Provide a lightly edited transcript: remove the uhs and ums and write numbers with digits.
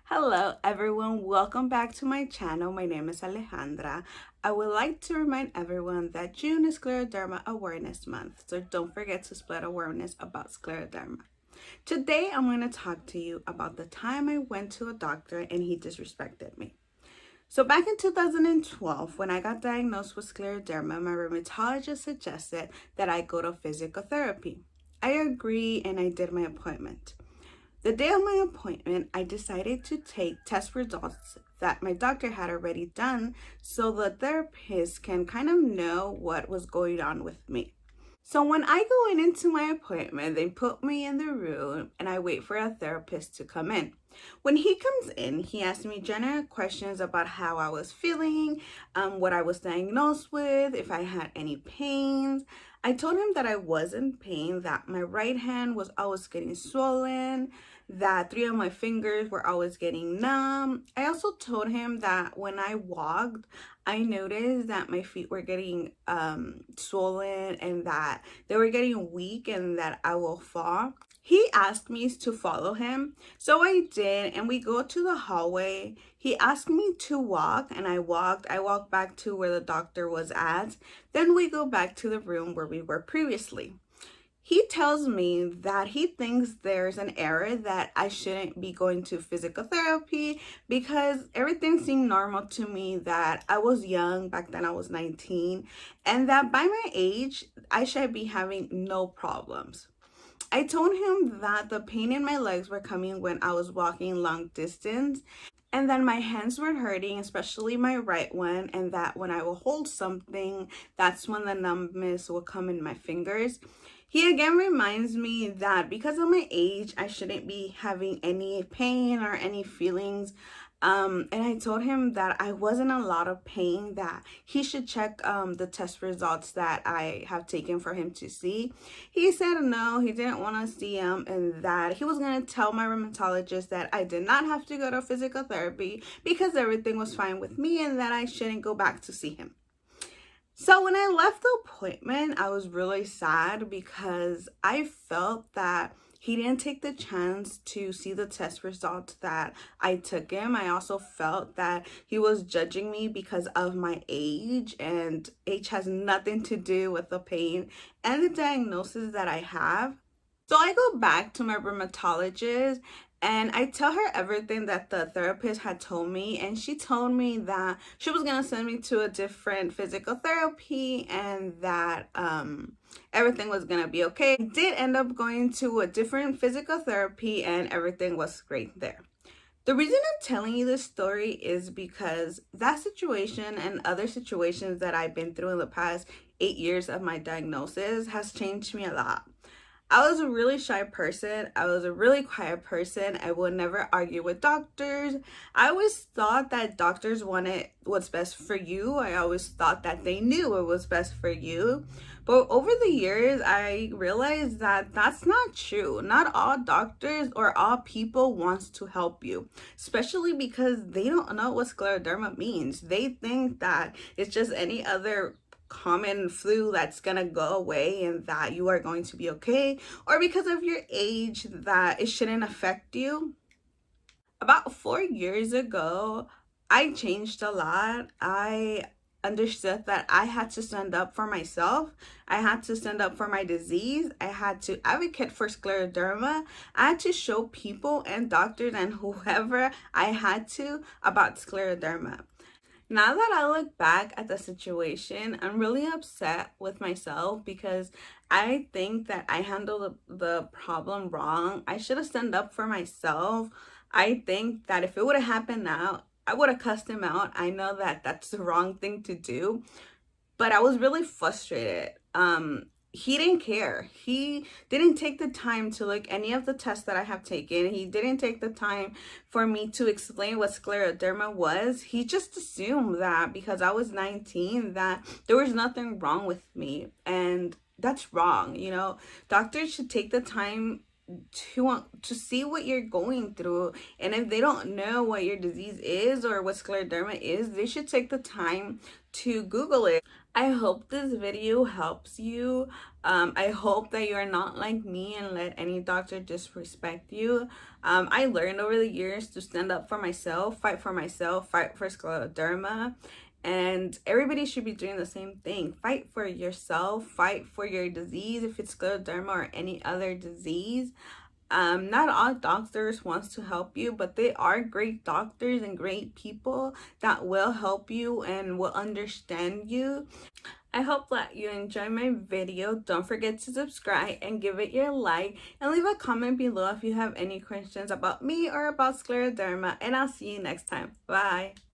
Hello everyone, welcome back to my channel. My name is Alejandra. I would like to remind everyone that June is Scleroderma Awareness Month, so don't forget to spread awareness about scleroderma. Today I'm going to talk to you about the time I went to a doctor and he disrespected me. So back in 2012, when I got diagnosed with scleroderma, my rheumatologist suggested that I go to physical therapy. I agreed and I did my appointment. The day of my appointment, I decided to take test results that my doctor had already done so the therapist can kind of know what was going on with me. So when I go into my appointment, they put me in the room and I wait for a therapist to come in. When he comes in, he asked me general questions about how I was feeling, what I was diagnosed with, if I had any pains. I told him that I was in pain, that my right hand was always getting swollen, that 3 of my fingers were always getting numb. I also told him that when I walked, I noticed that my feet were getting swollen and that they were getting weak and that I will fall. He asked me to follow him, so I did, and we go to the hallway. He asked me to walk, and I walked. I walked back to where the doctor was at. Then we go back to the room where we were previously. He tells me that he thinks there's an error, that I shouldn't be going to physical therapy because everything seemed normal to me, that I was young, back then I was 19, and that by my age, I should be having no problems. I told him that the pain in my legs were coming when I was walking long distance and then my hands were hurting, especially my right one, and that when I will hold something, that's when the numbness will come in my fingers. He again reminds me that because of my age, I shouldn't be having any pain or any feelings. And I told him that I was in a lot of pain, that he should check the test results that I have taken for him to see. He said no, he didn't want to see him, and that he was going to tell my rheumatologist that I did not have to go to physical therapy because everything was fine with me and that I shouldn't go back to see him. So when I left the appointment, I was really sad because I felt that he didn't take the chance to see the test results that I took him. I also felt that he was judging me because of my age, and age has nothing to do with the pain and the diagnosis that I have. So I go back to my rheumatologist and I tell her everything that the therapist had told me, and she told me that she was going to send me to a different physical therapy and that everything was going to be okay. I did end up going to a different physical therapy and everything was great there. The reason I'm telling you this story is because that situation and other situations that I've been through in the past 8 years of my diagnosis has changed me a lot. I was a really shy person. I was a really quiet person. I would never argue with doctors. I always thought that doctors wanted what's best for you. I always thought that they knew what was best for you. But over the years, I realized that that's not true. Not all doctors or all people wants to help you, especially because they don't know what scleroderma means. They think that it's just any other common flu that's gonna go away and that you are going to be okay, or because of your age that it shouldn't affect you. About 4 years ago, I changed a lot. I understood that I had to stand up for myself. I had to stand up for my disease. I had to advocate for scleroderma. I had to show people and doctors and whoever I had to about scleroderma. Now that I look back at the situation, I'm really upset with myself because I think that I handled the problem wrong. I should have stood up for myself. I think that if it would have happened now, I would have cussed him out. I know that that's the wrong thing to do, but I was really frustrated. He didn't care. He didn't take the time to look any of the tests that I have taken. He didn't take the time for me to explain what scleroderma was. He just assumed that because I was 19 that there was nothing wrong with me, and that's wrong. Doctors should take the time to see what you're going through. And if they don't know what your disease is or what scleroderma is, they should take the time to Google it. I hope this video helps you. I hope that you're not like me and let any doctor disrespect you. I learned over the years to stand up for myself, fight for scleroderma. And everybody should be doing the same thing. Fight for yourself, fight for your disease, if it's scleroderma or any other disease. Not all doctors wants to help you, but they are great doctors and great people that will help you and will understand you. I hope that you enjoy my video. Don't forget to subscribe and give it your like, and leave a comment below if you have any questions about me or about scleroderma, and I'll see you next time. Bye.